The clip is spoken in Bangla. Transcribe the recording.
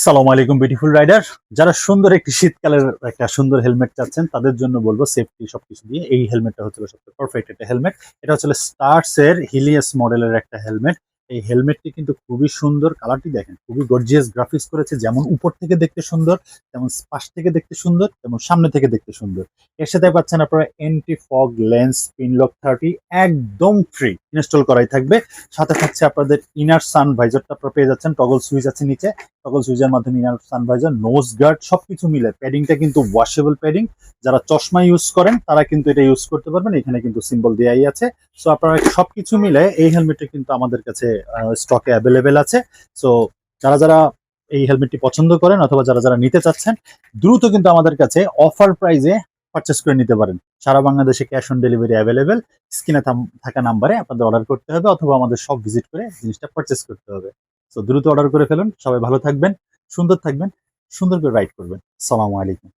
সালাম আলাইকুম বিউটিফুল রাইডার। যারা সুন্দর একটি শীতকালের একটা সুন্দর হেলমেট চাচ্ছেন তাদের জন্য বলবো সেফটি সবকিছু দিয়ে এই হেলমেটটা হচ্ছে সবচেয়ে পারফেক্ট একটা হেলমেট। এটা হচ্ছে স্টার্স এর হিলিয়াস মডেলের একটা হেলমেট। এই হেলমেটটি কিন্তু খুবই সুন্দর, কালারটি দেখেন খুবই গর্জিয়াস গ্রাফিক্স করেছে, যেমন উপর থেকে দেখতে সুন্দর, তেমন পাশ থেকে দেখতে সুন্দর, তেমন সামনে থেকে দেখতে সুন্দর। এর সাথে পাচ্ছেন আপনারা এন্টি ফগ লেন্স পিনলক 30 একদম ফ্রি ইনস্টল করাই থাকবে। সাথে থাকছে আপনাদের ইনার সান ভাইজারটা আপনারা পেয়ে যাচ্ছেন, টগল সুইচ আছে নিচে, টগল সুইচের মাধ্যমে ইনার সানভাইজার নোজ গার্ড সবকিছু মিলে প্যাডিংটা কিন্তু ওয়াশেবল প্যাডিং। যারা চশমা ইউজ করেন তারা কিন্তু এটা ইউজ করতে পারবেন, এখানে কিন্তু সিম্বল দেয়াই আছে। সো আপনারা সবকিছু মিলে এই হেলমেটটা কিন্তু আমাদের কাছে স্টকে অ্যাভেলেবেল আছে। সো যারা যারা এই হেলমেটটি পছন্দ করেন অথবা যারা যারা নিতে চাচ্ছেন দ্রুত কিন্তু আমাদের কাছে অফার প্রাইজে পারচেস করে নিতে পারেন। সারা বাংলাদেশে ক্যাশ অন ডেলিভারি অ্যাভেলেবেল। স্ক্রিনে থাকা নাম্বারে আপনাদের অর্ডার করতে হবে অথবা আমাদের সব ভিজিট করে জিনিসটা পারচেস করতে হবে। তো দ্রুত অর্ডার করে ফেলুন। সবাই ভালো থাকবেন, সুন্দর থাকবেন, সুন্দর করে রাইড করবেন। সালামু আলাইকুম।